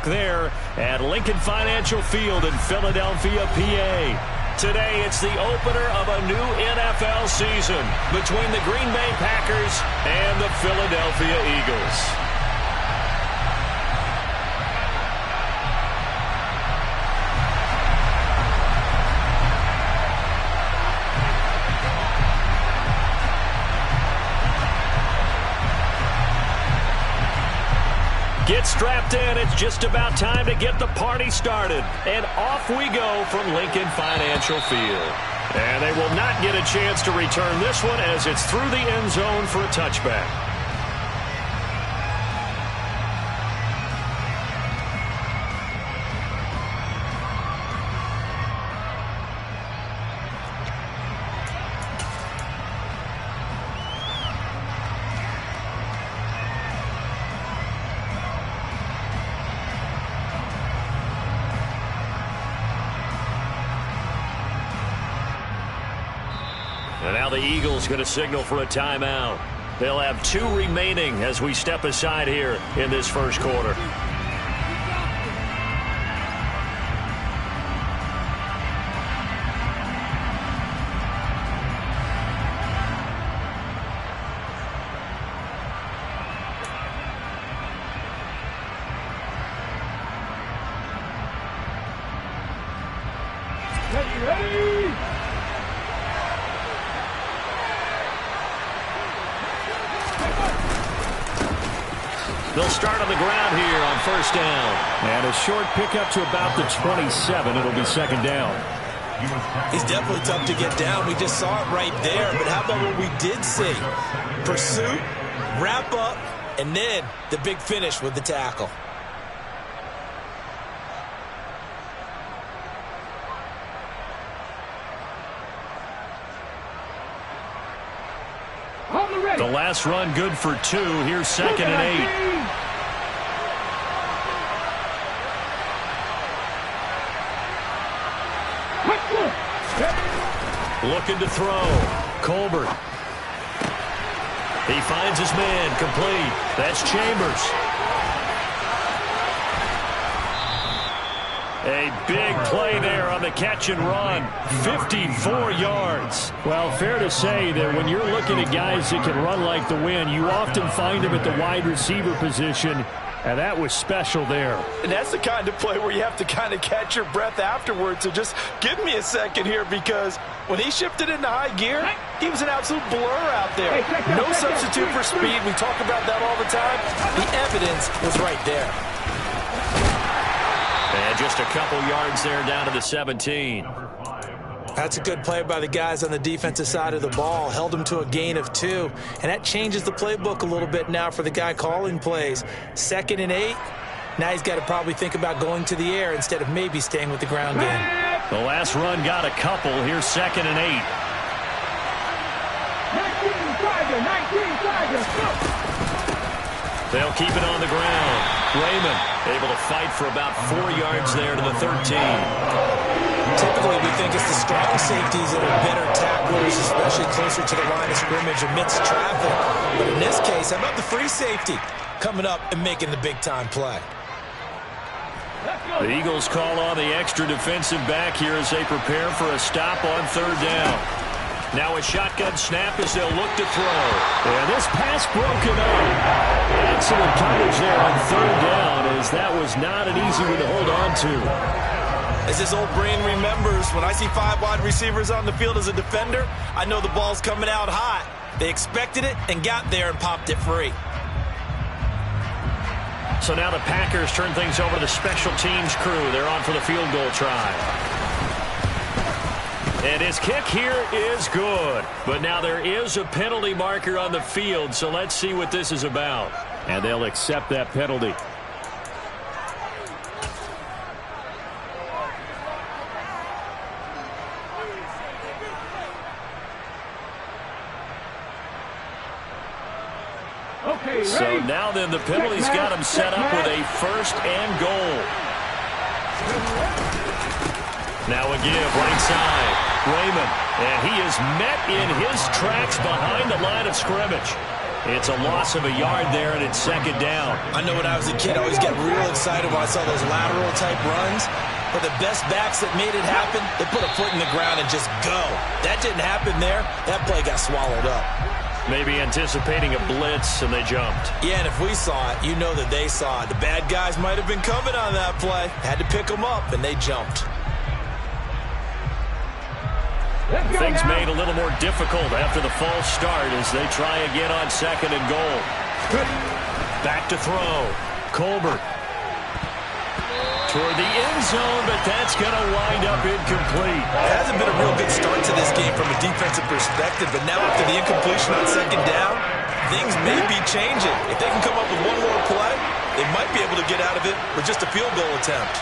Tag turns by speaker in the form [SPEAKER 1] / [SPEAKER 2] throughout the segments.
[SPEAKER 1] look there at Lincoln Financial Field in Philadelphia, PA. Today, it's the opener of a new NFL season between the Green Bay Packers and the Philadelphia Eagles. Get strapped in. It's just about time to get the party started. And off we go from Lincoln Financial Field. And they will not get a chance to return this one as it's through the end zone for a touchback. And now the Eagles going to signal for a timeout. They'll have 2 remaining as we step aside here in this first quarter. They'll start on the ground here on first down. And a short pickup to about the 27. It'll be second down.
[SPEAKER 2] He's definitely tough to get down. We just saw it right there. But how about what we did see? Pursuit, wrap up, and then the big finish with the tackle.
[SPEAKER 1] The last run good for 2. Here's second and 8. Looking to throw. Colbert. He finds his man. Complete. That's Chambers. A big play there on the catch and run. 54 yards. Well, fair to say that when you're looking at guys that can run like the wind, you often find them at the wide receiver position. And that was special there.
[SPEAKER 3] And that's the kind of play where you have to kind of catch your breath afterwards. So just give me a second here, because when he shifted into high gear, he was an absolute blur out there. No substitute for speed. We talk about that all the time.
[SPEAKER 2] The evidence was right there.
[SPEAKER 1] And just a couple yards there down to the 17.
[SPEAKER 2] That's a good play by the guys on the defensive side of the ball. Held him to a gain of 2. And that changes the playbook a little bit now for the guy calling plays. Second and 8. Now he's got to probably think about going to the air instead of maybe staying with the ground game.
[SPEAKER 1] The last run got a couple. Here's second and 8.
[SPEAKER 4] 19
[SPEAKER 1] They'll keep it on the ground. Raymond able to fight for about 4 yards there to the 13.
[SPEAKER 2] Typically, we think it's the strong safeties that are better tacklers, especially closer to the line of scrimmage amidst traffic. But in this case, how about the free safety coming up and making the big-time play?
[SPEAKER 1] The Eagles call on the extra defensive back here as they prepare for a stop on third down. Now a shotgun snap as they'll look to throw. And this pass broken up. Excellent coverage there on third down, as that was not an easy one to hold on to.
[SPEAKER 3] As this old brain remembers, when I see 5 wide receivers on the field as a defender, I know the ball's coming out hot. They expected it and got there and popped it free.
[SPEAKER 1] So now the Packers turn things over to the special teams crew. They're on for the field goal try. And his kick here is good. But now there is a penalty marker on the field, so let's see what this is about. And they'll accept that penalty. So now then the penalty's got him set up with a first and goal. Now a give right side. Raymond. And he is met in his tracks behind the line of scrimmage. It's a loss of a yard there, and it's second down.
[SPEAKER 2] I know when I was a kid, I always get real excited when I saw those lateral-type runs. But the best backs that made it happen, they put a foot in the ground and just go. That didn't happen there. That play got swallowed up.
[SPEAKER 1] Maybe anticipating a blitz, and they jumped.
[SPEAKER 2] Yeah, and if we saw it, you know that they saw it. The bad guys might have been coming on that play. Had to pick them up, and they jumped.
[SPEAKER 1] Things made a little more difficult after the false start as they try again on second and goal. Back to throw. Colbert. Toward the end zone, but that's going to wind up incomplete.
[SPEAKER 2] It hasn't been a real good start to this game from a defensive perspective, but now after the incompletion on second down, things may be changing. If they can come up with one more play, they might be able to get out of it with just a field goal attempt.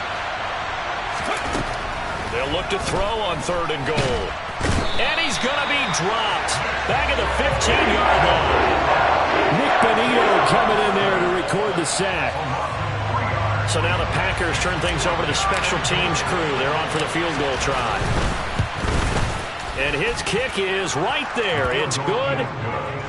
[SPEAKER 1] They'll look to throw on third and goal. And he's going to be dropped. Back at the 15-yard line. Nick Benito coming in there to record the sack. So now the Packers turn things over to the special teams crew. They're on for the field goal try. And his kick is right there. It's good.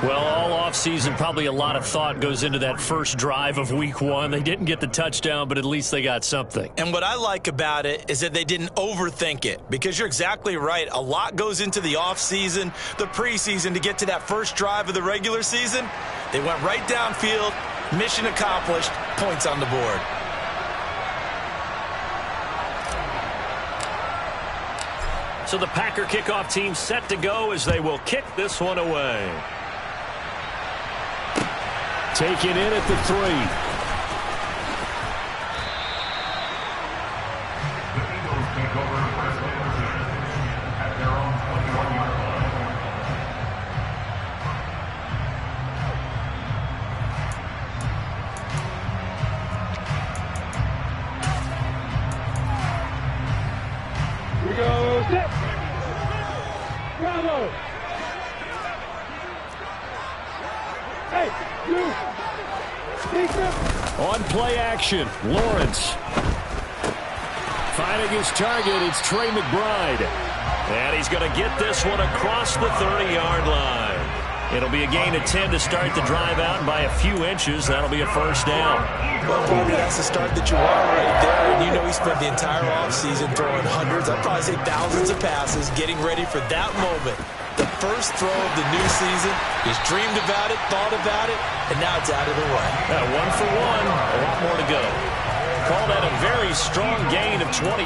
[SPEAKER 1] Well, all offseason, probably a lot of thought goes into that first drive of week one. They didn't get the touchdown, but at least they got something.
[SPEAKER 2] And what I like about it is that they didn't overthink it, because you're exactly right. A lot goes into the offseason, the preseason, to get to that first drive of the regular season. They went right downfield, mission accomplished, points on the board.
[SPEAKER 1] So the Packer kickoff team set to go as they will kick this one away. Taken in at the 3.
[SPEAKER 4] We go, set. Bravo. Hey, you.
[SPEAKER 1] On play action, Lawrence. Finding his target, it's Trey McBride. And he's going to get this one across the 30-yard line. It'll be a gain of 10 to start the drive out, and by a few inches, that'll be a first down.
[SPEAKER 2] Well, probably that's the start that you want right there. And you know he spent the entire offseason throwing hundreds, I'd probably say thousands of passes, getting ready for that moment. The first throw of the new season. He's dreamed about it, thought about it, and now it's out of the way.
[SPEAKER 1] 1 for 1, a lot more to go. Call that a very strong gain of 24.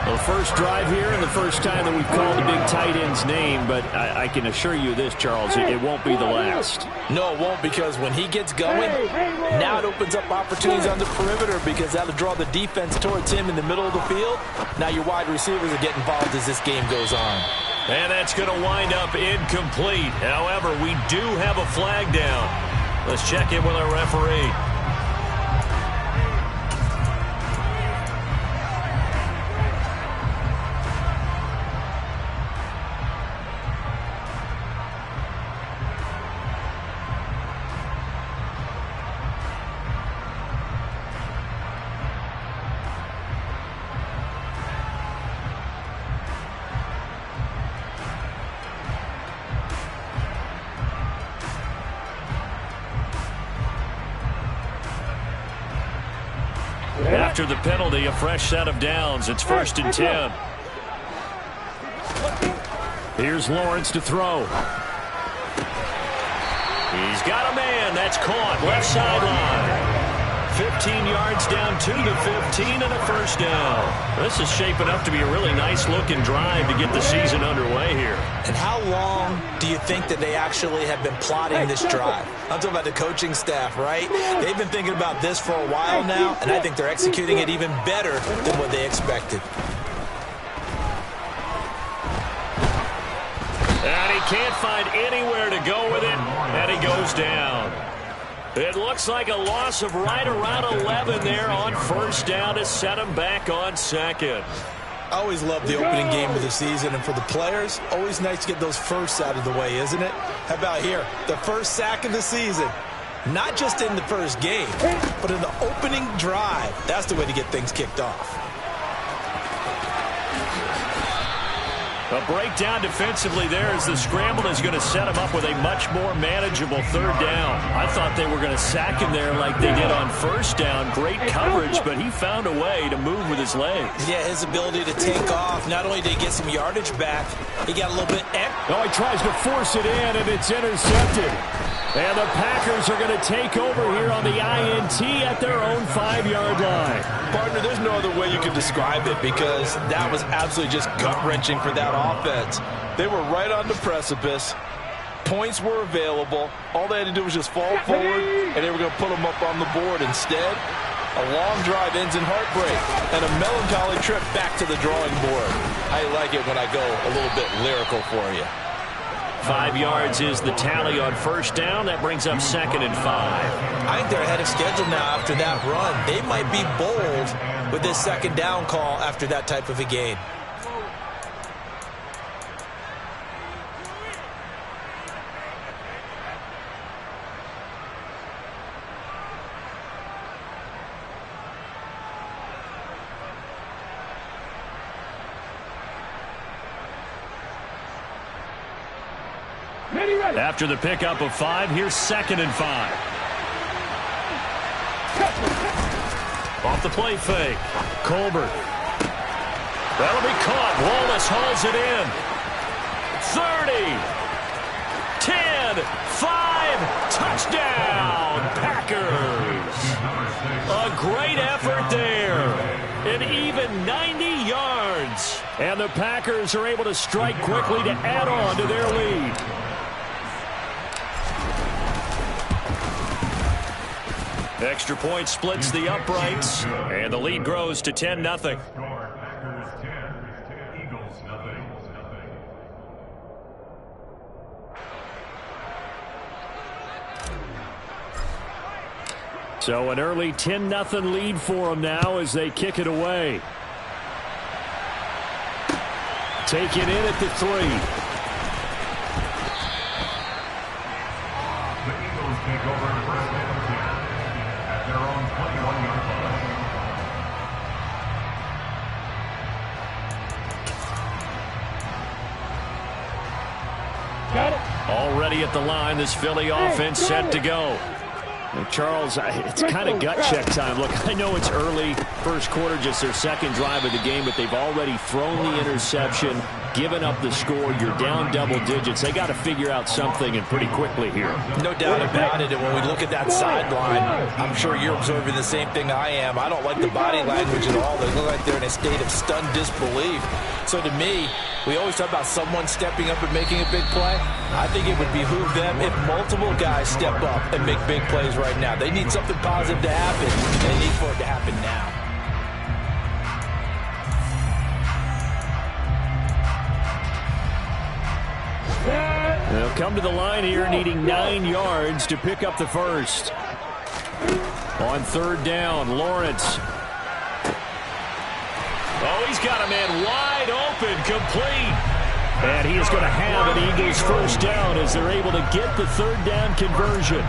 [SPEAKER 1] Well, the first drive here and the first time that we've called the big tight end's name, but I can assure you this, Charles, it won't be the last.
[SPEAKER 2] No, it won't, because when he gets going, now it opens up opportunities on the perimeter, because that'll draw the defense towards him in the middle of the field. Now your wide receivers are getting involved as this game goes on.
[SPEAKER 1] And that's going to wind up incomplete. However, we do have a flag down. Let's check in with our referee. After the penalty, a fresh set of downs. It's 1st and 10. Here's Lawrence to throw. He's got a man. That's caught. Left sideline. 15 yards down to the 15 and a first down. This is shaping up to be a really nice-looking drive to get the season underway here.
[SPEAKER 2] And how long do you think that they actually have been plotting this drive? I'm talking about the coaching staff, right? They've been thinking about this for a while now, and I think they're executing it even better than what they expected.
[SPEAKER 1] And he can't find anywhere to go with it, and he goes down. It looks like a loss of right around 11 there on first down to set him back on second.
[SPEAKER 2] I always love the opening game of the season, and for the players, always nice to get those firsts out of the way, isn't it? How about here? The first sack of the season. Not just in the first game, but in the opening drive. That's the way to get things kicked off.
[SPEAKER 1] A breakdown defensively there as the scramble is going to set him up with a much more manageable third down. I thought they were going to sack him there like they did on first down. Great coverage, but he found a way to move with his legs.
[SPEAKER 2] Yeah, his ability to take off. Not only did he get some yardage back, he got a little bit...
[SPEAKER 1] Oh, he tries to force it in, and it's intercepted. And the Packers are going to take over here on the INT at their own 5-yard line.
[SPEAKER 3] Partner, there's no other way you can describe it because that was absolutely just gut-wrenching for that offense. They were right on the precipice. Points were available. All they had to do was just fall forward, and they were going to put them up on the board. Instead, a long drive ends in heartbreak and a melancholy trip back to the drawing board. I like it when I go a little bit lyrical for you.
[SPEAKER 1] 5 yards is the tally on first down. That brings up 2nd and 5.
[SPEAKER 2] I think they're ahead of schedule now after that run. They might be bold with this second down call after that type of a gain.
[SPEAKER 1] After the pickup of 5, here's 2nd and 5. Off the play fake. Colbert. That'll be caught. Wallace hauls it in. 30. 10. 5. Touchdown, Packers. A great effort there. An even 90 yards. And the Packers are able to strike quickly to add on to their lead. Extra point splits the uprights, and the lead grows to 10-0. So an early 10-0 lead for them now as they kick it away. Take it in at the 3.
[SPEAKER 5] The Eagles take over first and 10 at their own 21-yard line.
[SPEAKER 4] Got it.
[SPEAKER 1] Already at the line, this Philly offense set to go. And Charles, it's kind of gut check time. Look, I know it's early, first quarter, just their second drive of the game, but they've already thrown the interception, given up the score. You're down double digits. They got to figure out something, and pretty quickly here.
[SPEAKER 3] No doubt about it. And when we look at that sideline, I'm sure you're observing the same thing I am. I don't like the body language at all. They look like they're in a state of stunned disbelief. So to me, we always talk about someone stepping up and making a big play. I think it would behoove them if multiple guys step up and make big plays right now. They need something positive to happen, and they need for it to happen now.
[SPEAKER 1] They'll come to the line here needing 9 yards to pick up the first. On third down, Lawrence. Oh, he's got a man wide open, complete. And he is going to have an Eagles first down as they're able to get the third down conversion.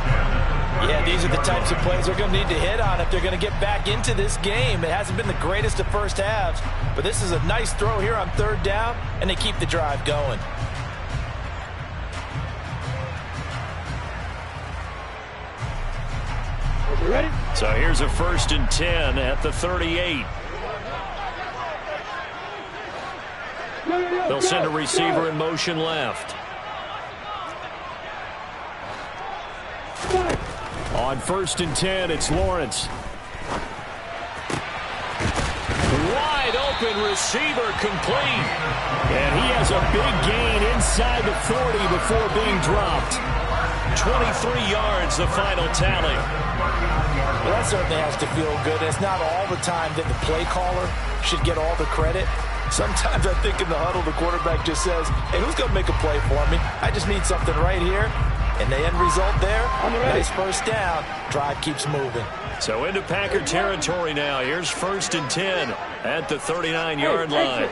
[SPEAKER 3] Yeah, these are the types of plays they're going to need to hit on if they're going to get back into this game. It hasn't been the greatest of first halves, but this is a nice throw here on third down, and they keep the drive going.
[SPEAKER 4] Ready?
[SPEAKER 1] So here's a 1st and 10 at the 38. They'll send a receiver in motion left. On 1st and 10, it's Lawrence. Wide open receiver, complete. And he has a big gain inside the 40 before being dropped. 23 yards, the final tally.
[SPEAKER 3] Well, that certainly has to feel good. It's not all the time that the play caller should get all the credit. Sometimes I think in the huddle, the quarterback just says, hey, who's going to make a play for me? I just need something right here. And the end result there, nice first down. Drive keeps moving.
[SPEAKER 1] So into Packer territory now. Here's 1st and 10 at the 39-yard line.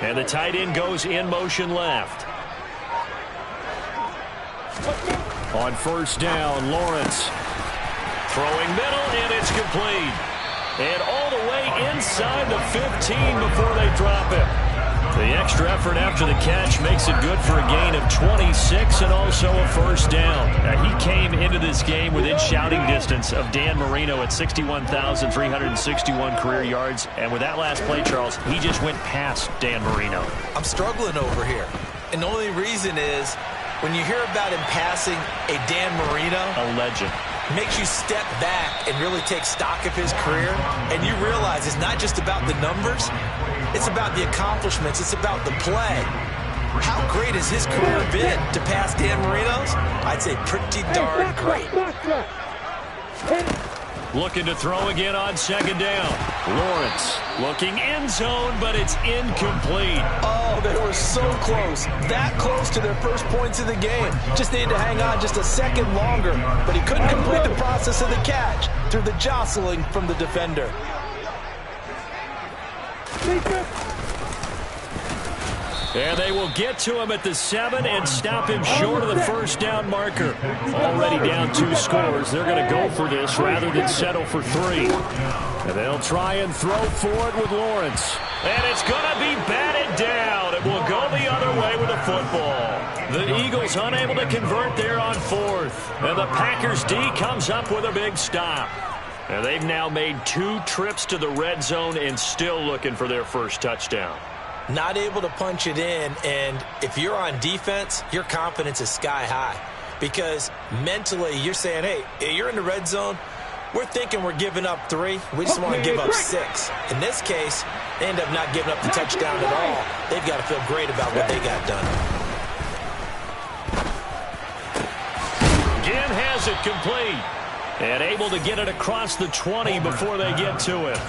[SPEAKER 1] And the tight end goes in motion left. On 1st down, Lawrence. Throwing middle, and it's complete. And all the way inside the 15 before they drop it. The extra effort after the catch makes it good for a gain of 26 and also a first down. Now, he came into this game within shouting distance of Dan Marino at 61,361 career yards. And with that last play, Charles, he just went past Dan Marino.
[SPEAKER 2] I'm struggling over here. And the only reason is when you hear about him passing a Dan Marino,
[SPEAKER 1] a legend,
[SPEAKER 2] makes you step back and really take stock of his career. And you realize it's not just about the numbers. It's about the accomplishments. It's about the play. How great has his career been to pass Dan Marino's? I'd say pretty darn great.
[SPEAKER 1] Looking to throw again on second down. Lawrence looking end zone, but it's incomplete.
[SPEAKER 2] Oh, they were so close. That close to their first points of the game. Just needed to hang on just a second longer, but he couldn't complete the process of the catch through the jostling from the defender.
[SPEAKER 1] And they will get to him at the 7 and stop him short of the first down marker. Already down 2 scores. They're going to go for this rather than settle for 3. And they'll try and throw for it with Lawrence. And it's going to be batted down. It will go the other way with the football. The Eagles unable to convert there on 4th. And the Packers D comes up with a big stop. And they've now made 2 trips to the red zone and still looking for their first touchdown.
[SPEAKER 2] Not able to punch it in, and if you're on defense, your confidence is sky high. Because mentally, you're saying, hey, you're in the red zone. We're thinking we're giving up 3. We just want to give up 6. In this case, they end up not giving up the touchdown at all. They've got to feel great about what they got done.
[SPEAKER 1] Again has it complete. And able to get it across the 20 before they get to it.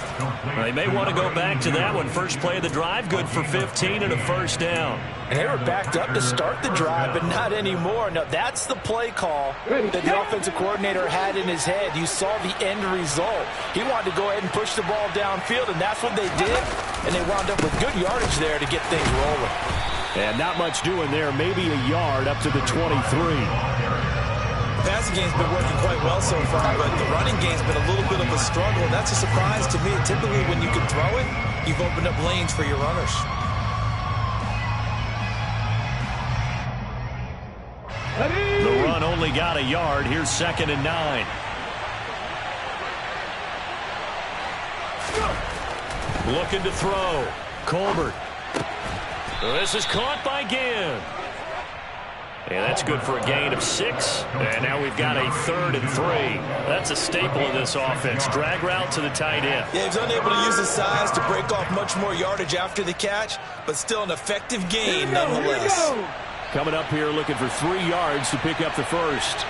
[SPEAKER 1] They may want to go back to that one. First play of the drive, good for 15 and a first down.
[SPEAKER 2] And they were backed up to start the drive, but not anymore. Now, that's the play call that the offensive coordinator had in his head. You saw the end result. He wanted to go ahead and push the ball downfield, and that's what they did. And they wound up with good yardage there to get things rolling.
[SPEAKER 1] And not much doing there. Maybe a yard up to the 23.
[SPEAKER 2] The passing game's been working quite well so far, but the running game's been a little bit of a struggle, and that's a surprise to me. Typically, when you can throw it, you've opened up lanes for your runners.
[SPEAKER 1] The run only got a yard. Here's 2nd and 9. Looking to throw. Colbert. This is caught by Ginn. And that's good for a gain of 6. And now we've got a 3rd and 3. That's a staple of this offense. Drag route to the tight end.
[SPEAKER 2] Yeah, he's unable to use his size to break off much more yardage after the catch, but still an effective gain nonetheless.
[SPEAKER 1] Coming up here looking for 3 yards to pick up the first.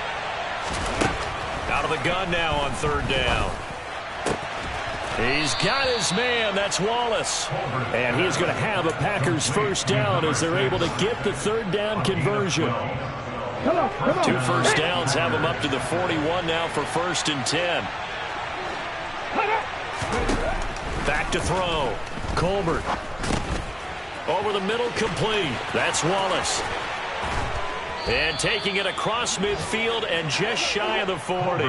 [SPEAKER 1] Out of the gun now on 3rd down. He's got his man. That's Wallace. And he's going to have a Packers first down as they're able to get the 3rd down conversion. 2 first downs have him up to the 41 now for 1st and 10. Back to throw. Colbert. Over the middle, complete. That's Wallace. And taking it across midfield and just shy of the 40.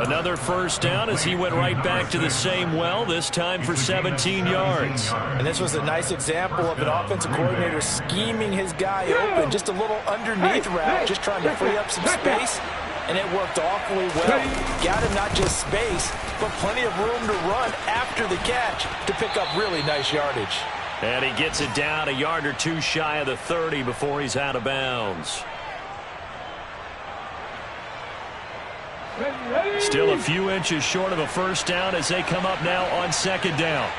[SPEAKER 1] Another first down as he went right back to the same well, this time for 17 yards.
[SPEAKER 2] And this was a nice example of an offensive coordinator scheming his guy open. Just a little underneath route, just trying to free up some space. And it worked awfully well. Got him not just space, but plenty of room to run after the catch to pick up really nice yardage.
[SPEAKER 1] And he gets it down a yard or 2 shy of the 30 before he's out of bounds. Still a few inches short of a first down as they come up now on 2nd down.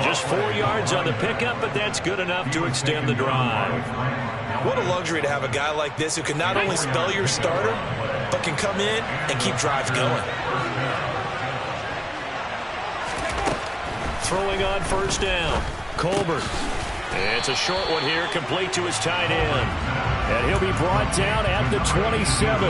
[SPEAKER 1] Just 4 yards on the pickup, but that's good enough to extend the drive.
[SPEAKER 2] What a luxury to have a guy like this who can not only spell your starter, but can come in and keep drives going.
[SPEAKER 1] Throwing on first down. Colbert. It's a short one here, complete to his tight end. And he'll be brought down at the 27.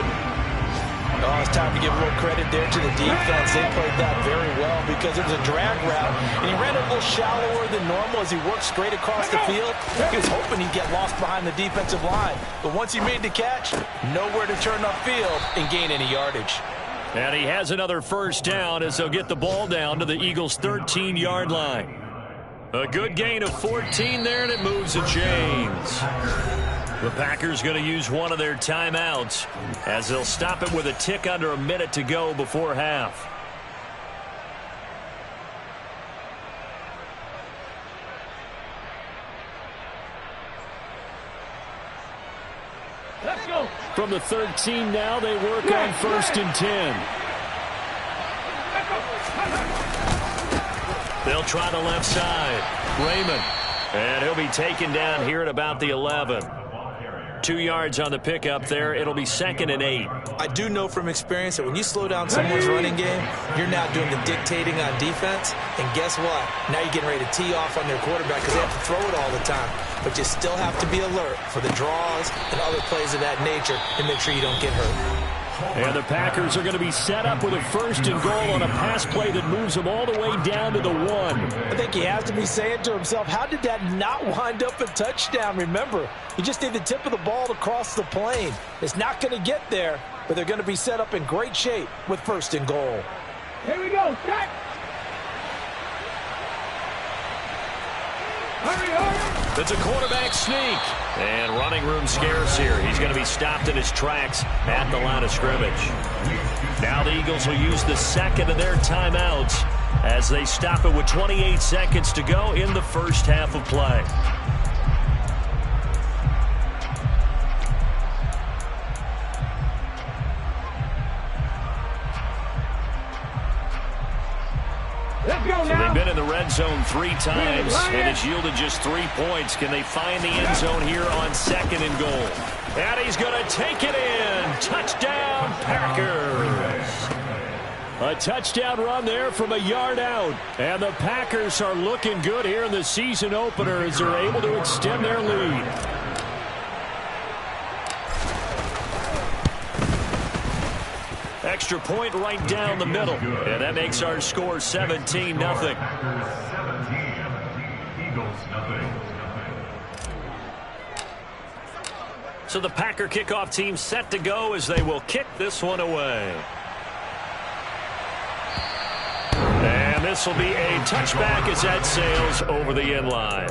[SPEAKER 2] Oh, it's time to give a little credit there to the defense. They played that very well because it was a drag route. And he ran it a little shallower than normal as he worked straight across the field. He was hoping he'd get lost behind the defensive line. But once he made the catch, nowhere to turn upfield and gain any yardage.
[SPEAKER 1] And he has another first down as they'll get the ball down to the Eagles' 13-yard line. A good gain of 14 there, and it moves the chains. The Packers going to use one of their timeouts as they'll stop it with a tick under a minute to go before half.
[SPEAKER 4] Let's go.
[SPEAKER 1] From the 13 now, they work on 1st and 10. They'll try the left side. Raymond. And he'll be taken down here at about the 11. 2 yards on the pickup there. It'll be 2nd and 8.
[SPEAKER 2] I do know from experience that when you slow down someone's running game, you're now doing the dictating on defense. And guess what? Now you're getting ready to tee off on their quarterback because they have to throw it all the time. But you still have to be alert for the draws and other plays of that nature to make sure you don't get hurt.
[SPEAKER 1] And the Packers are going to be set up with a 1st and goal on a pass play that moves them all the way down to the 1.
[SPEAKER 3] I think he has to be saying to himself, how did that not wind up a touchdown? Remember, you just need the tip of the ball to cross the plane. It's not going to get there, but they're going to be set up in great shape with 1st and goal.
[SPEAKER 4] Here we go. Set. Hurry, hurry.
[SPEAKER 1] It's a quarterback sneak. And running room scarce here. He's going to be stopped in his tracks at the line of scrimmage. Now the Eagles will use the 2nd of their timeouts as they stop it with 28 seconds to go in the first half of play.
[SPEAKER 4] Let's go
[SPEAKER 1] So
[SPEAKER 4] now.
[SPEAKER 1] they've been in the red zone 3 times, and it's yielded just 3 points. Can they find the end zone here on 2nd and goal? And he's going to take it in. Touchdown, Packers. A touchdown run there from a yard out. And the Packers are looking good here in the season opener as they're able to extend their lead. Extra point right down the middle. And that makes our score 17-0. So the Packer kickoff team set to go as they will kick this one away. And this will be a touchback as that sails over the end line.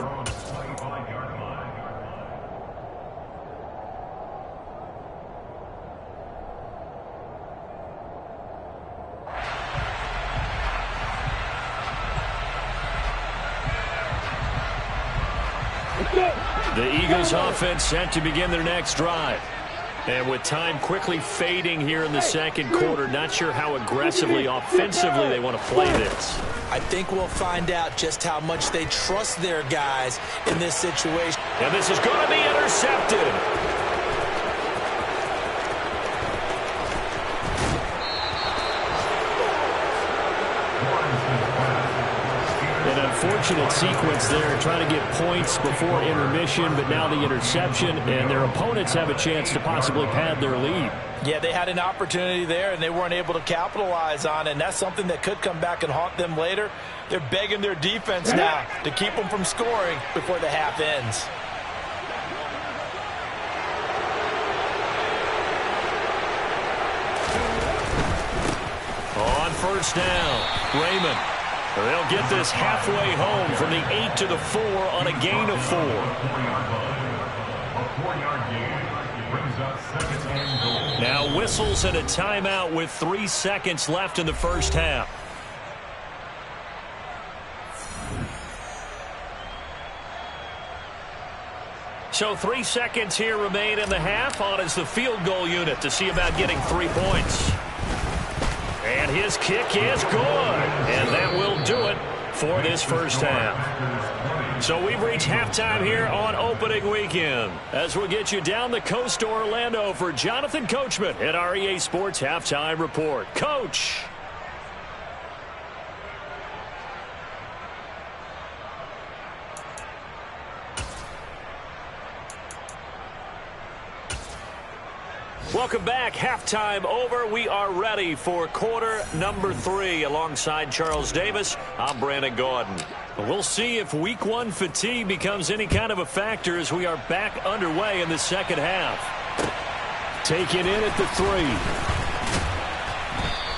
[SPEAKER 1] The Eagles offense set to begin their next drive. And with time quickly fading here in the second quarter, not sure how aggressively, offensively they want to play this.
[SPEAKER 2] I think we'll find out just how much they trust their guys in this situation.
[SPEAKER 1] And this is going to be intercepted. An unfortunate sequence there, trying to get points before intermission, but now the interception, and their opponents have a chance to possibly pad their lead.
[SPEAKER 3] Yeah, they had an opportunity there, and they weren't able to capitalize on it, and that's something that could come back and haunt them later. They're begging their defense now to keep them from scoring before the half ends.
[SPEAKER 1] On 1st down, Raymond. They'll get this halfway home from the 8 to the 4 on a gain of 4. Now whistles and a timeout with 3 seconds left in the first half. So 3 seconds here remain in the half. On is the field goal unit to see about getting 3 points. And his kick is good. And that will do it for this first half. So we've reached halftime here on opening weekend. As we'll get you down the coast to Orlando for Jonathan Coachman at our EA Sports Halftime Report. Coach. Welcome back. Halftime over. We are ready for quarter number 3. Alongside Charles Davis, I'm Brandon Gordon. We'll see if week 1 fatigue becomes any kind of a factor as we are back underway in the second half. Taken in at the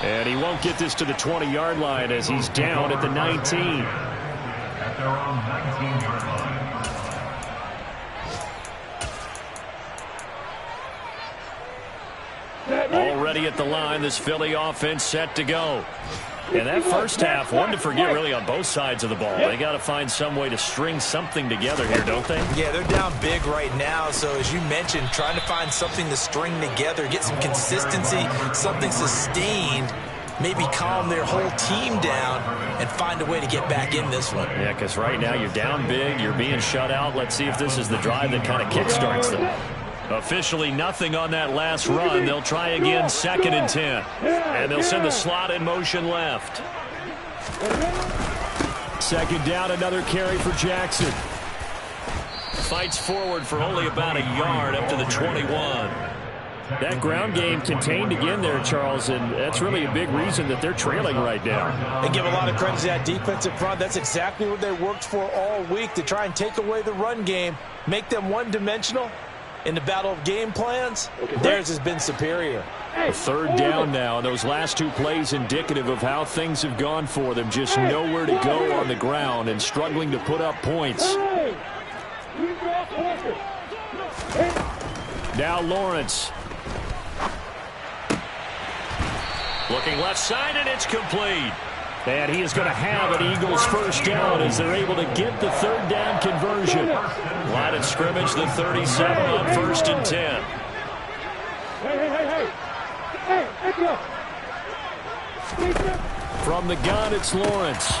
[SPEAKER 1] 3. And he won't get this to the 20-yard line as he's down at the 19.
[SPEAKER 5] At their own 19-yard line.
[SPEAKER 1] Already at the line, this Philly offense set to go. And that first half, one to forget really on both sides of the ball. They got to find some way to string something together here, don't they?
[SPEAKER 2] Yeah, they're down big right now. So as you mentioned, trying to find something to string together, get some consistency, something sustained, maybe calm their whole team down and find a way to get back in this one.
[SPEAKER 1] Yeah, because right now you're down big, you're being shut out. Let's see if this is the drive that kind of kickstarts them. Officially nothing on that last run. They'll try again, 2nd and 10. And they'll send the slot in motion left. 2nd down, another carry for Jackson. Fights forward for only about a yard up to the 21. That ground game contained again there, Charles, and that's really a big reason that they're trailing right now.
[SPEAKER 2] They give a lot of credit to that defensive front. That's exactly what they worked for all week, to try and take away the run game, make them one-dimensional. In the battle of game plans, theirs has been superior.
[SPEAKER 1] A 3rd down now. Those last 2 plays indicative of how things have gone for them. Just nowhere to go on the ground and struggling to put up points. Now Lawrence. Looking left side, and it's complete. And he is going to have an Eagles first down as they're able to get the 3rd down conversion. Line of scrimmage, the 37 on 1st and 10. From the gun, it's Lawrence.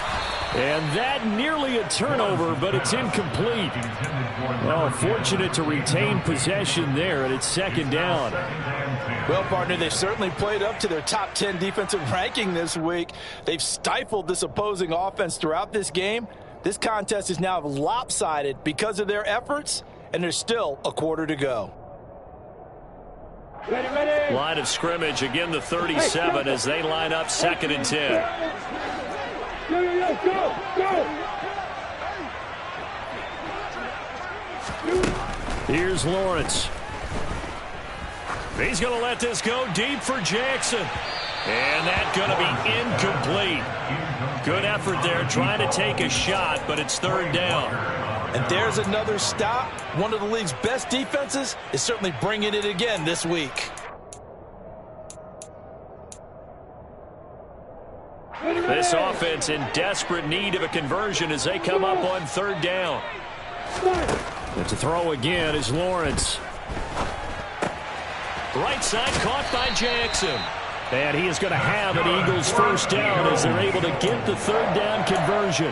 [SPEAKER 1] And that nearly a turnover, but it's incomplete. Well, fortunate to retain possession there, and it's 2nd down.
[SPEAKER 3] Well, partner, they've certainly played up to their top 10 defensive ranking this week. They've stifled this opposing offense throughout this game. This contest is now lopsided because of their efforts, and there's still a quarter to go.
[SPEAKER 4] Ready.
[SPEAKER 1] Line of scrimmage, again the 37 as they line up 2nd and 10.
[SPEAKER 4] Go.
[SPEAKER 1] Here's Lawrence. He's going to let this go deep for Jackson. And that's going to be incomplete. Good effort there trying to take a shot, but it's 3rd down.
[SPEAKER 3] And there's another stop. One of the league's best defenses is certainly bringing it again this week.
[SPEAKER 1] This offense in desperate need of a conversion as they come up on 3rd down. And to throw again is Lawrence. Right side caught by Jackson. And he is going to have an Eagles first down as they're able to get the 3rd down conversion.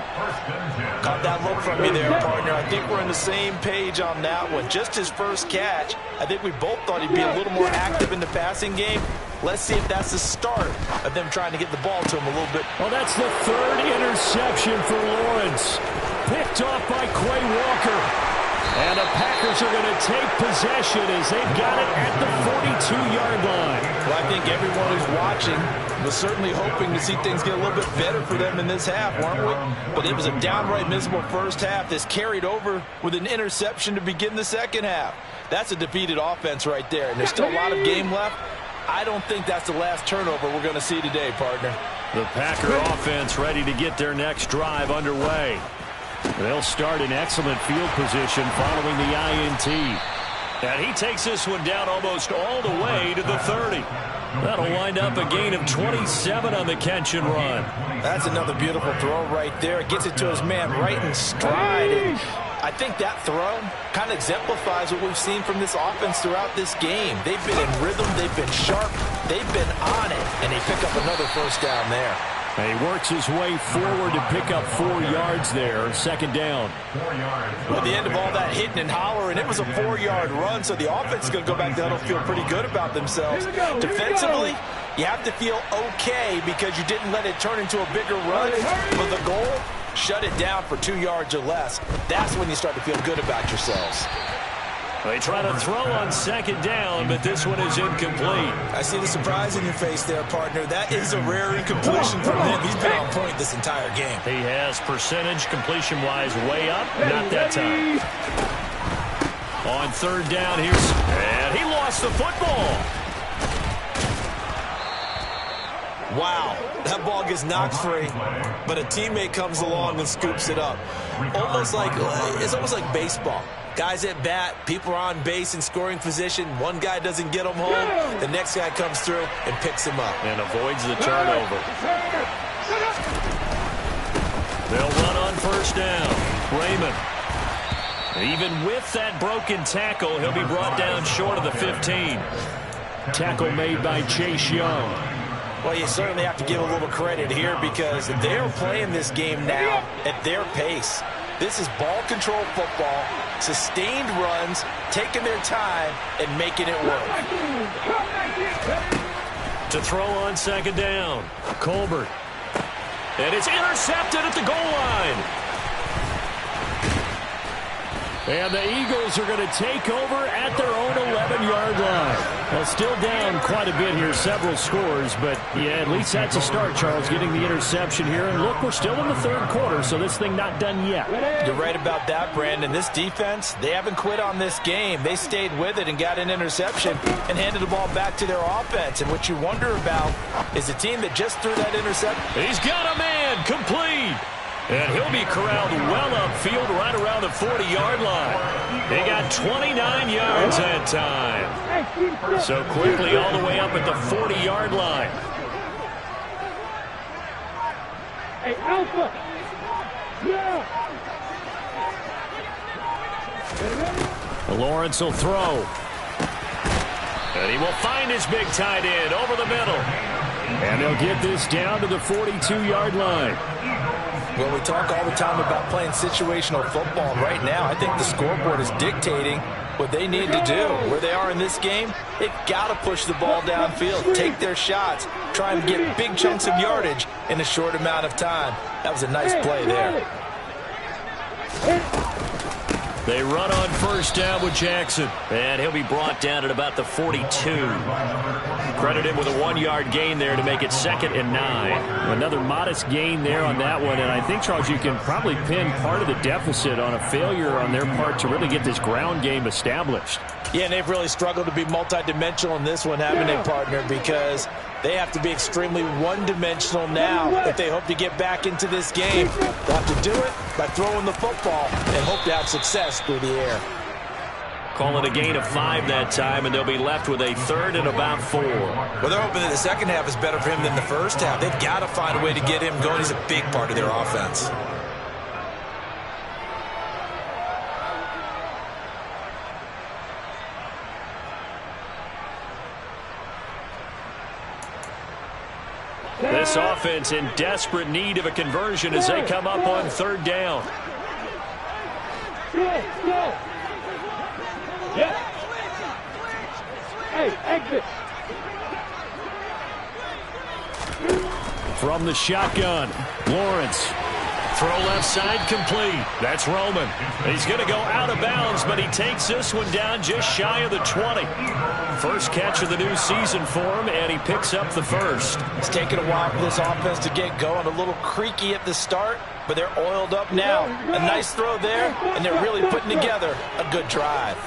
[SPEAKER 3] Caught that look from me there, partner. I think we're on the same page on that one. Just his first catch. I think we both thought he'd be a little more active in the passing game. Let's see if that's the start of them trying to get the ball to him a little bit.
[SPEAKER 1] Well, that's the 3rd interception for Lawrence. Picked off by Quay Walker. And the Packers are going to take possession as they've got it at the 42-yard line.
[SPEAKER 3] Well, I think everyone who's watching was certainly hoping to see things get a little bit better for them in this half, weren't we? But it was a downright miserable first half that's carried over with an interception to begin the second half. That's a defeated offense right there, and there's still a lot of game left. I don't think that's the last turnover we're going to see today, partner.
[SPEAKER 1] The Packer offense ready to get their next drive underway. They'll start in excellent field position following the INT. And he takes this one down almost all the way to the 30. That'll wind up a gain of 27 on the catch and run.
[SPEAKER 3] That's another beautiful throw right there. It gets it to his man right in stride. And I think that throw kind of exemplifies what we've seen from this offense throughout this game. They've been in rhythm. They've been sharp. They've been on it. And they pick up another first down there.
[SPEAKER 1] And he works his way forward to pick up 4 yards there. 2nd down.
[SPEAKER 5] 4 yards.
[SPEAKER 3] Well, at the end of all that hitting and hollering, it was a 4-yard run, so the offense is going to go back down and feel pretty good about themselves. Defensively, you have to feel okay because you didn't let it turn into a bigger run. But the goal, shut it down for 2 yards or less. That's when you start to feel good about yourselves.
[SPEAKER 1] They try to throw on 2nd down, but this one is incomplete.
[SPEAKER 2] I see the surprise in your face there, partner. That is a rare incompletion from him. He's been on point this entire game.
[SPEAKER 1] He has percentage completion-wise way up. Not that time. On 3rd down, and he lost the football.
[SPEAKER 3] Wow, that ball gets knocked free, but a teammate comes along and scoops it up. It's almost like baseball. Guys at bat, people are on base in scoring position. One guy doesn't get him home. The next guy comes through and picks him up.
[SPEAKER 1] And avoids the turnover. They'll run on first down. Raymond. Even with that broken tackle, he'll be brought down short of the 15. Tackle made by Chase Young.
[SPEAKER 2] Well, you certainly have to give a little credit here because they're playing this game now at their pace. This is ball control football, sustained runs, taking their time, and making it work.
[SPEAKER 1] To throw on second down, Colbert. And it's intercepted at the goal line. And the Eagles are going to take over at their own 11-yard line. Well, still down quite a bit here, several scores, but yeah, at least that's a start, Charles, getting the interception here. And look, we're still in the third quarter, so this thing not done yet.
[SPEAKER 2] You're right about that, Brandon. This defense, they haven't quit on this game. They stayed with it and got an interception and handed the ball back to their offense. And what you wonder about is the team that just threw that interception.
[SPEAKER 1] He's got a man, complete. And he'll be corralled well upfield right around the 40-yard line. They got 29 yards that time. So quickly all the way up at the 40-yard line.
[SPEAKER 4] Hey, Alpha! Yeah!
[SPEAKER 1] Lawrence will throw. And he will find his big tight end over the middle. And they'll get this down to the 42-yard line.
[SPEAKER 2] Well, we talk all the time about playing situational football. Right now, I think the scoreboard is dictating what they need to do. Where they are in this game, they've got to push the ball downfield, take their shots, try and get big chunks of yardage in a short amount of time. That was a nice play there.
[SPEAKER 1] They run on first down with Jackson. And he'll be brought down at about the 42. Credit him with a 1-yard gain there to make it 2nd and 9. Another modest gain there on that one. And I think, Charles, you can probably pin part of the deficit on a failure on their part to really get this ground game established.
[SPEAKER 2] Yeah, and they've really struggled to be multidimensional in this one, haven't they, partner? Because they have to be extremely one-dimensional now if they hope to get back into this game. They'll have to do it by throwing the football and hope to have success through the air.
[SPEAKER 1] Call it a gain of 5 that time, and they'll be left with a 3rd and about 4.
[SPEAKER 2] Well, they're hoping that the second half is better for him than the first half. They've got to find a way to get him going. He's a big part of their offense.
[SPEAKER 1] This offense in desperate need of a conversion as they come up on 3rd down.
[SPEAKER 4] Go! Yeah! Hey, exit!
[SPEAKER 1] From the shotgun, Lawrence. Throw left side complete. That's Roman. He's going to go out of bounds, but he takes this one down just shy of the 20. First catch of the new season for him, and he picks up the first.
[SPEAKER 2] It's taken a while for this offense to get going. A little creaky at the start, but they're oiled up now. A nice throw there, and they're really putting together a good drive.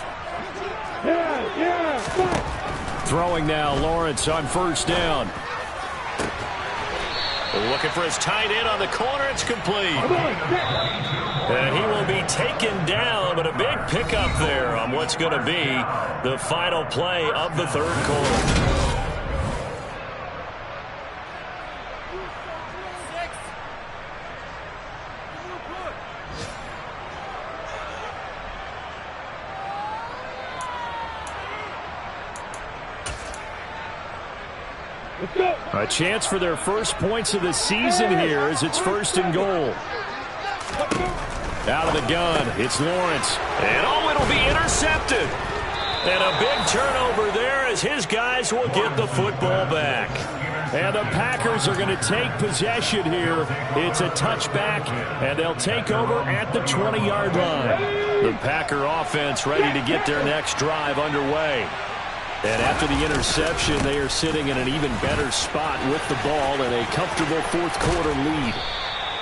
[SPEAKER 1] Throwing now, Lawrence on first down. Looking for his tight end on the corner. It's complete. And he will be taken down, but a big pickup there on what's going to be the final play of the 3rd quarter. A chance for their first points of the season here as it's 1st and goal. Out of the gun, it's Lawrence. And it'll be intercepted. And a big turnover there as his guys will get the football back. And the Packers are going to take possession here. It's a touchback, and they'll take over at the 20-yard line. The Packer offense ready to get their next drive underway. And after the interception, they are sitting in an even better spot with the ball and a comfortable 4th quarter lead.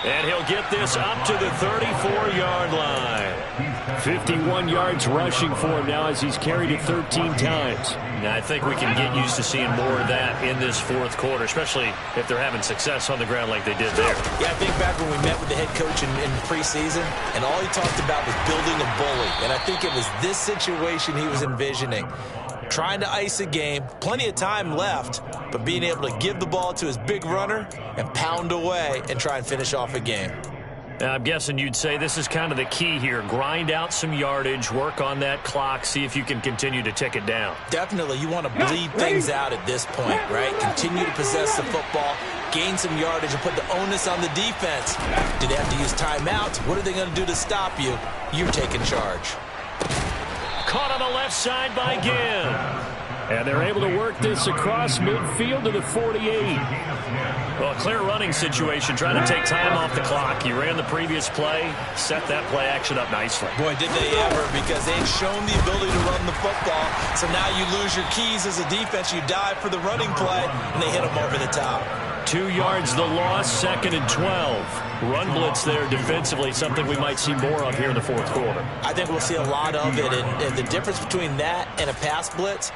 [SPEAKER 1] And he'll get this up to the 34-yard line. 51 yards rushing for him now as he's carried it 13 times. Now, I think we can get used to seeing more of that in this fourth quarter, especially if they're having success on the ground like they did there.
[SPEAKER 2] Yeah, I think back when we met with the head coach in preseason, and all he talked about was building a bully. And I think it was this situation he was envisioning. Trying to ice a game, plenty of time left, but being able to give the ball to his big runner and pound away and try and finish off a game.
[SPEAKER 1] Now, I'm guessing you'd say this is kind of the key here. Grind out some yardage, work on that clock, see if you can continue to tick it down.
[SPEAKER 2] Definitely. You want to bleed things out at this point, right? Continue to possess the football, gain some yardage, and put the onus on the defense. Do they have to use timeouts? What are they going to do to stop you? You're taking charge.
[SPEAKER 1] Caught on the left side by Ginn. And they're able to work this across midfield to the 48. Well, a clear running situation, trying to take time off the clock. He ran the previous play, set that play action up nicely.
[SPEAKER 2] Boy, did they ever, because they've shown the ability to run the football. So now you lose your keys as a defense. You dive for the running play, and they hit them over the top.
[SPEAKER 1] 2 yards the loss, 2nd and 12. Run blitz there defensively, something we might see more of here in the fourth quarter.
[SPEAKER 2] I think we'll see a lot of it, and the difference between that and a pass blitz,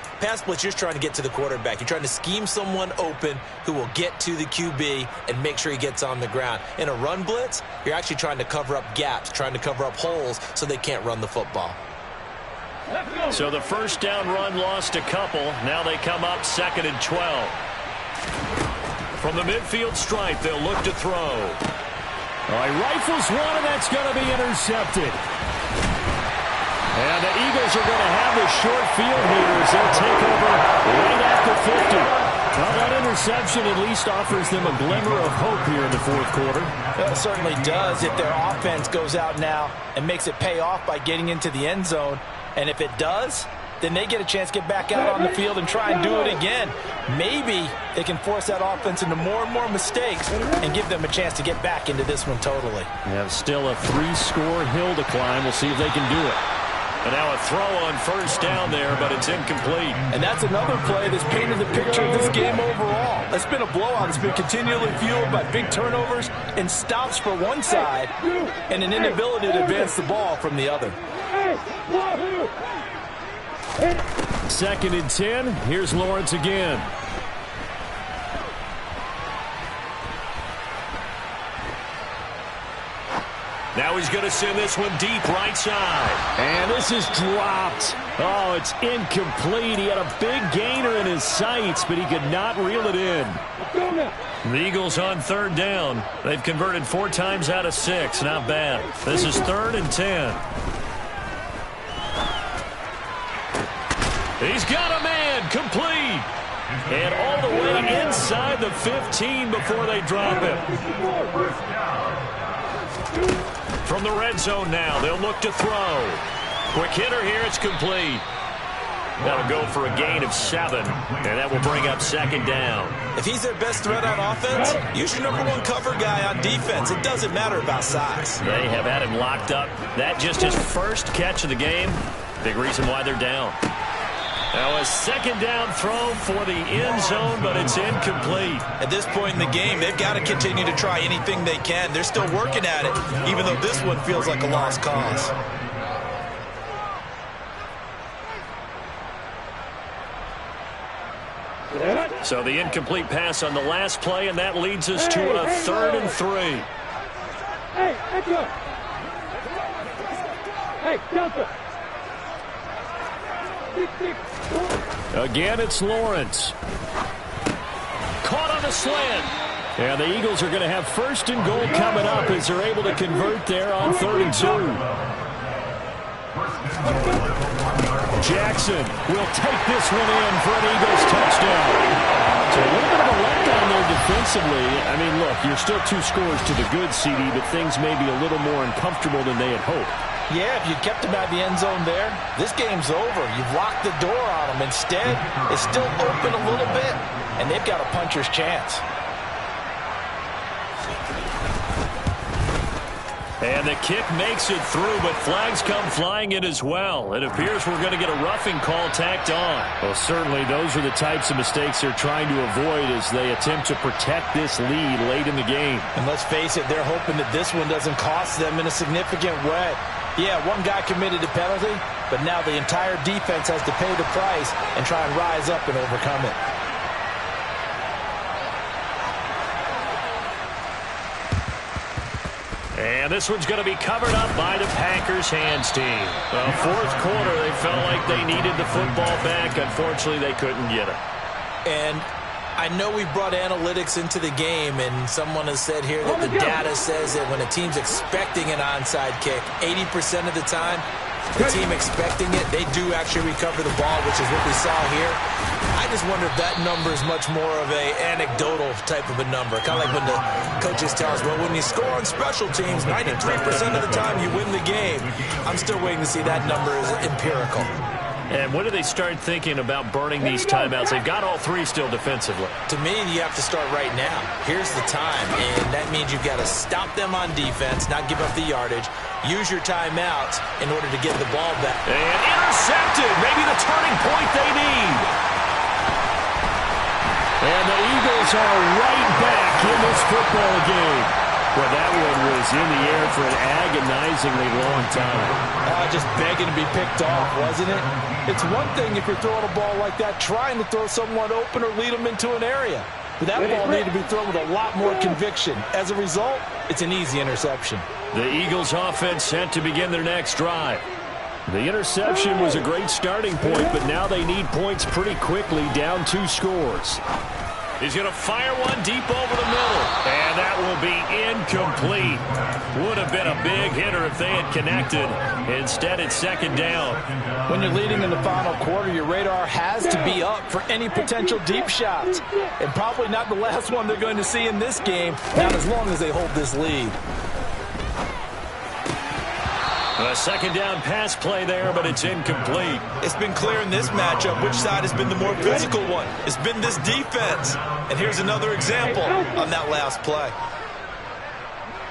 [SPEAKER 2] you're just trying to get to the quarterback. You're trying to scheme someone open who will get to the QB and make sure he gets on the ground. In a run blitz, you're actually trying to cover up gaps, trying to cover up holes so they can't run the football.
[SPEAKER 1] So the first down run lost a couple. Now they come up 2nd and 12. From the midfield stripe, they'll look to throw. All right, rifles one, and that's going to be intercepted. And the Eagles are going to have the short field here as they'll take over right at the 50. Well, that interception at least offers them a glimmer of hope here in the fourth quarter.
[SPEAKER 3] Well, it certainly does if their offense goes out now and makes it pay off by getting into the end zone. And if it does, then they get a chance to get back out on the field and try and do it again. Maybe they can force that offense into more and more mistakes and give them a chance to get back into this one totally.
[SPEAKER 1] They have still a 3-score hill to climb. We'll see if they can do it. And now a throw on first down there, but it's incomplete.
[SPEAKER 3] And that's another play that's painted the picture of this game overall. It's been a blowout. It's been continually fueled by big turnovers and stops for one side and an inability to advance the ball from the other.
[SPEAKER 1] 2nd and 10. Here's Lawrence again. Now he's going to send this one deep right side. And this is dropped. Oh, it's incomplete. He had a big gainer in his sights, but he could not reel it in. The Eagles on 3rd down. They've converted 4 times out of 6. Not bad. This is 3rd and 10. He's got a man, complete. And all the way inside the 15 before they drop him. From the red zone now, they'll look to throw. Quick hitter here, it's complete. That'll go for a gain of 7, and that will bring up 2nd down.
[SPEAKER 2] If he's their best threat on offense, use your #1 cover guy on defense. It doesn't matter about size.
[SPEAKER 1] They have had him locked up. That just his first catch of the game. Big reason why they're down. Now a 2nd down throw for the end zone, but it's incomplete.
[SPEAKER 2] At this point in the game, they've got to continue to try anything they can. They're still working at it, even though this one feels like a lost cause.
[SPEAKER 1] So the incomplete pass on the last play, and that leads us to a 3rd and 3.
[SPEAKER 4] Hey, Echo! Hey, Delta!
[SPEAKER 1] Again, it's Lawrence. Caught on the slant. And the Eagles are going to have 1st and goal coming up as they're able to convert there on 3rd and 2. Jackson will take this one in for an Eagles touchdown. So a little bit of a letdown there defensively. I mean, look, you're still 2 scores to the good, CD, but things may be a little more uncomfortable than they had hoped.
[SPEAKER 3] Yeah, if you kept them out of the end zone there, this game's over. You've locked the door on them. Instead, it's still open a little bit, and they've got a puncher's chance.
[SPEAKER 1] And the kick makes it through, but flags come flying in as well. It appears we're going to get a roughing call tacked on. Well, certainly those are the types of mistakes they're trying to avoid as they attempt to protect this lead late in the game.
[SPEAKER 3] And let's face it, they're hoping that this one doesn't cost them in a significant way. Yeah, one guy committed a penalty, but now the entire defense has to pay the price and try and rise up and overcome it.
[SPEAKER 1] And this one's going to be covered up by the Packers hands team. Well, fourth quarter, they felt like they needed the football back. Unfortunately, they couldn't get it.
[SPEAKER 2] And I know we brought analytics into the game, and someone has said here that the data says that when a team's expecting an onside kick, 80% of the time, the team expecting it, they do actually recover the ball, which is what we saw here. I just wonder if that number is much more of a anecdotal type of a number. Kind of like when the coaches tell us, well, when you score on special teams, 93% of the time you win the game. I'm still waiting to see that number is empirical.
[SPEAKER 1] And when do they start thinking about burning these timeouts? They've got all three still defensively.
[SPEAKER 2] To me, you have to start right now. Here's the time, and that means you've got to stop them on defense, not give up the yardage, use your timeouts in order to get the ball back.
[SPEAKER 1] And intercepted, maybe the turning point they need. And the Eagles are right back in this football game. Well, that one was in the air for an agonizingly long time.
[SPEAKER 3] Just begging to be picked off, wasn't it? It's one thing if you're throwing a ball like that, trying to throw someone open or lead them into an area. But that ball needed to be thrown with a lot more conviction. As a result, it's an easy interception.
[SPEAKER 1] The Eagles offense set to begin their next drive. The interception was a great starting point, but now they need points pretty quickly, down 2 scores. He's going to fire one deep over the middle, and that will be incomplete. Would have been a big hitter if they had connected. Instead, it's second down.
[SPEAKER 3] When you're leading in the final quarter, your radar has to be up for any potential deep shots. And probably not the last one they're going to see in this game, not as long as they hold this lead.
[SPEAKER 1] A second down pass play there, but it's incomplete.
[SPEAKER 3] It's been clear in this matchup which side has been the more physical one. It's been this defense. And here's another example on that last play.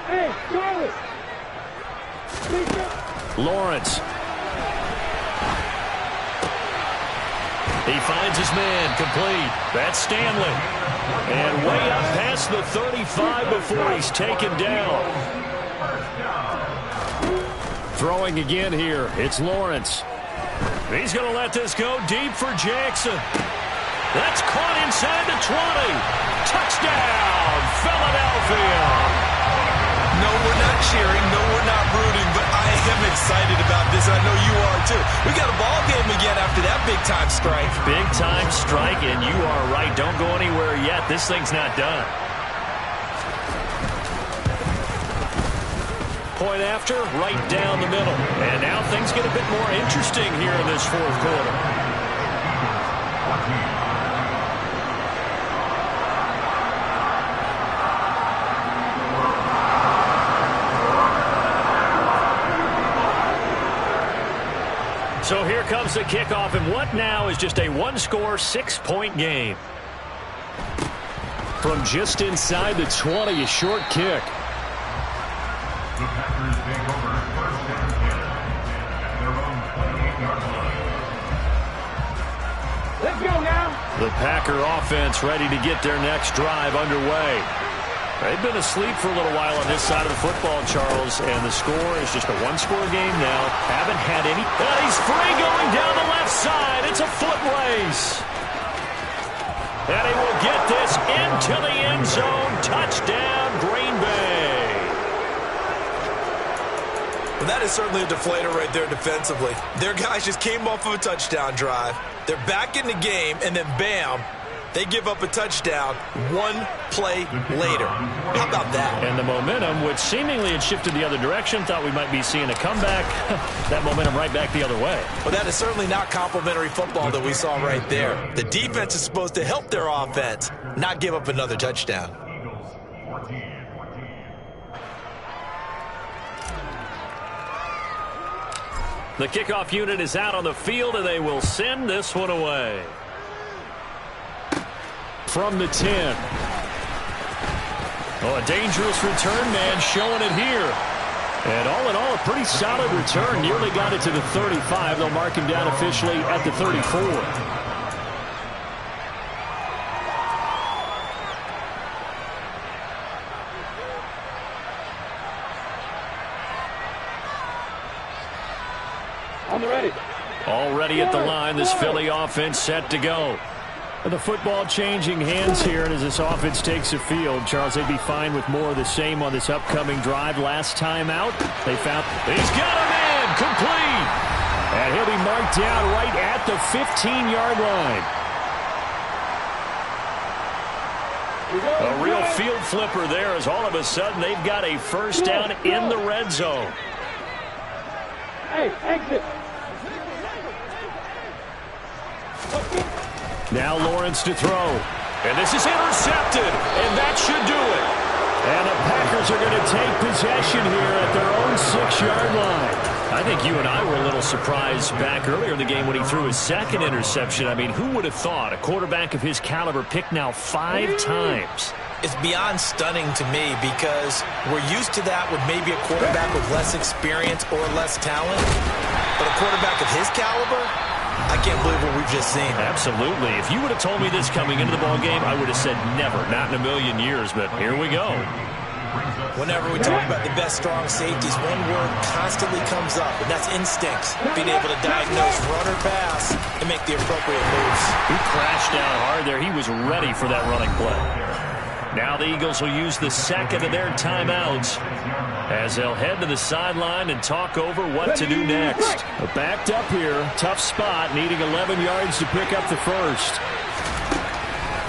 [SPEAKER 4] Hey, Charlie!
[SPEAKER 1] Lawrence. He finds his man, complete. That's Stanley. And way up past the 35 before he's taken down. Throwing again here, it's Lawrence. He's going to let this go deep for Jackson. That's caught inside the 20. Touchdown, Philadelphia.
[SPEAKER 3] No, we're not cheering. No, we're not rooting. But I am excited about this. I know you are, too. We got a ball game again after that big-time strike.
[SPEAKER 1] Big-time strike, and you are right. Don't go anywhere yet. This thing's not done. Point after, right down the middle. And now things get a bit more interesting here in this fourth quarter. So here comes the kickoff, and what now is just a one-score, 6-point game. From just inside the 20, a short kick.
[SPEAKER 5] The Packers take over first and 10 at their own 28-yard line.
[SPEAKER 4] Let's go now.
[SPEAKER 1] The Packer offense ready to get their next drive underway. They've been asleep for a little while on this side of the football, Charles, and the score is just a one-score game now. Haven't had any. And he's free going down the left side. It's a foot race. And he will get this into the end zone. Touchdown, Green Bay.
[SPEAKER 3] Well, that is certainly a deflator right there defensively. Their guys just came off of a touchdown drive. They're back in the game, and then bam, they give up a touchdown one play later. How about that?
[SPEAKER 1] And the momentum, which seemingly had shifted the other direction, thought we might be seeing a comeback. That momentum right back the other way.
[SPEAKER 3] Well, that is certainly not complimentary football that we saw right there. The defense is supposed to help their offense, not give up another touchdown.
[SPEAKER 5] Eagles 14.
[SPEAKER 1] The kickoff unit is out on the field, and they will send this one away. From the 10. Oh, a dangerous return man showing it here. And all in all, a pretty solid return. Nearly got it to the 35. They'll mark him down officially at the 34. Already at the line, this Philly offense set to go. And the football changing hands here, and as this offense takes the field, Charles, they'd be fine with more of the same on this upcoming drive. Last time out, they found he's got a man complete, and he'll be marked down right at the 15-yard line. A real field flipper there, as all of a sudden they've got a first down in the red zone.
[SPEAKER 4] Hey, exit.
[SPEAKER 1] Now Lawrence to throw. And this is intercepted. And that should do it. And the Packers are going to take possession here at their own 6-yard line. I think you and I were a little surprised back earlier in the game when he threw his second interception. I mean, who would have thought a quarterback of his caliber picked now 5 times?
[SPEAKER 2] It's beyond stunning to me because we're used to that with maybe a quarterback with less experience or less talent. But a quarterback of his caliber, I can't believe what we've just seen.
[SPEAKER 1] Absolutely. If you would have told me this coming into the ball game, I would have said never, not in a million years, but here we go.
[SPEAKER 2] Whenever we talk about the best strong safeties, one word constantly comes up, and that's instincts. Being able to diagnose run or pass and make the appropriate moves.
[SPEAKER 1] He crashed down hard there. He was ready for that running play. Now the Eagles will use the second of their timeouts as they'll head to the sideline and talk over what to do next. Backed up here, tough spot, needing 11 yards to pick up the first.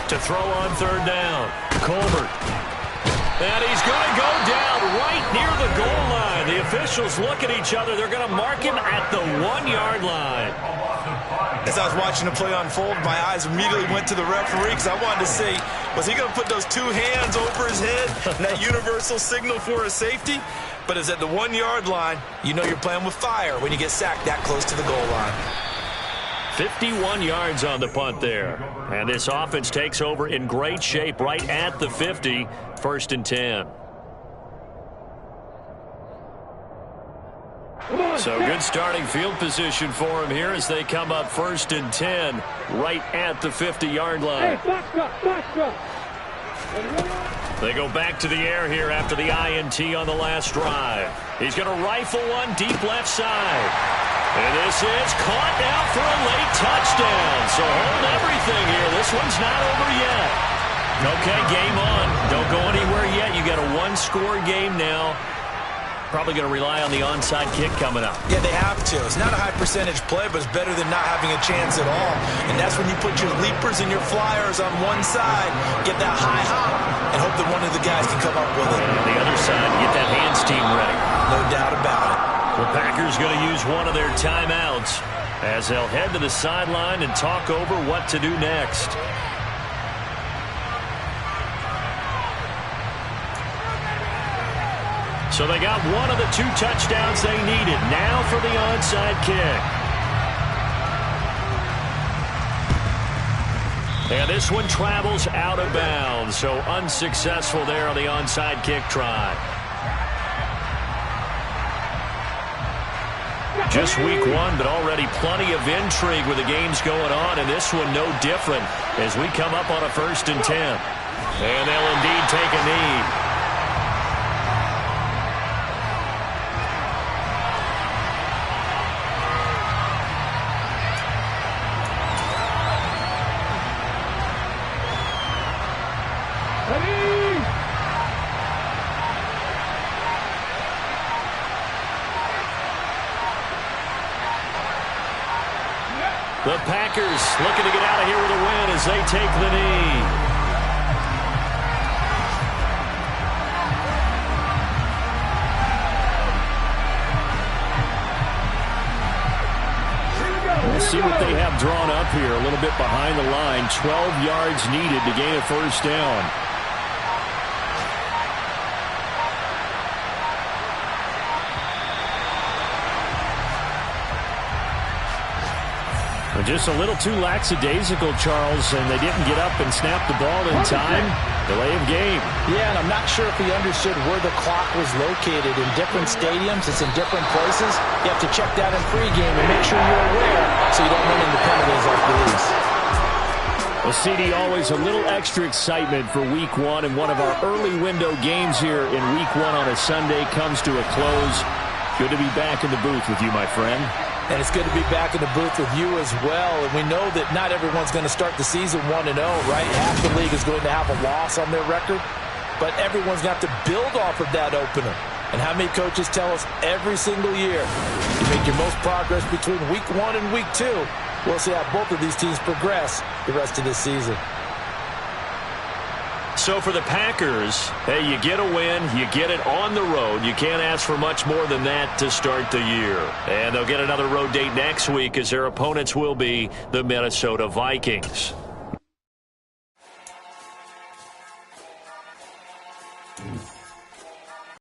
[SPEAKER 1] To throw on third down, Colbert. And he's going to go down right near the goal line. The officials look at each other. They're going to mark him at the 1-yard line.
[SPEAKER 2] As I was watching the play unfold, my eyes immediately went to the referee because I wanted to see, was he going to put those 2 hands over his head, that universal signal for a safety? But it's at the 1-yard line. You know you're playing with fire when you get sacked that close to the goal line.
[SPEAKER 1] 51 yards on the punt there. And this offense takes over in great shape right at the 50, 1st and 10. So good starting field position for him here as they come up 1st and 10 right at the 50-yard line. They go back to the air here after the INT on the last drive. He's going to rifle one deep left side. And this is caught now for a late touchdown. So hold everything here. This one's not over yet. Okay, game on. Don't go anywhere yet. You got a 1-score game now. Probably going to rely on the onside kick coming up.
[SPEAKER 2] Yeah, they have to. It's not a high percentage play, but it's better than not having a chance at all. And that's when you put your leapers and your flyers on one side, get that high hop, and hope that one of the guys can come up with it.
[SPEAKER 1] And on the other side, get that hands team ready.
[SPEAKER 2] No doubt about it.
[SPEAKER 1] The Packers going to use one of their timeouts as they'll head to the sideline and talk over what to do next. So they got one of the 2 touchdowns they needed. Now for the onside kick. And this one travels out of bounds, so unsuccessful there on the onside kick try. Just week 1, but already plenty of intrigue with the games going on, and this one no different as we come up on a 1st and 10. And they'll indeed take a knee. The Packers looking to get out of here with a win as they take the knee. We'll see what they have drawn up here. A little bit behind the line. 12 yards needed to gain a first down. Just a little too lackadaisical, Charles, and they didn't get up and snap the ball in time. Delay of game.
[SPEAKER 2] Yeah, and I'm not sure if he understood where the clock was located. In different stadiums, it's in different places. You have to check that in pregame and make sure you're aware so you don't run into penalties off the lease.
[SPEAKER 1] Well, CD, always a little extra excitement for Week 1, and one of our early window games here in Week 1 on a Sunday comes to a close. Good to be back in the booth with you, my friend.
[SPEAKER 2] And it's good to be back in the booth with you as well. And we know that not everyone's going to start the season 1-0, right? Half the league is going to have a loss on their record. But everyone's going to have to build off of that opener. And how many coaches tell us every single year, you make your most progress between Week 1 and Week 2. We'll see how both of these teams progress the rest of this season.
[SPEAKER 1] So for the Packers, hey, you get a win, you get it on the road. You can't ask for much more than that to start the year. And they'll get another road date next week as their opponents will be the Minnesota Vikings.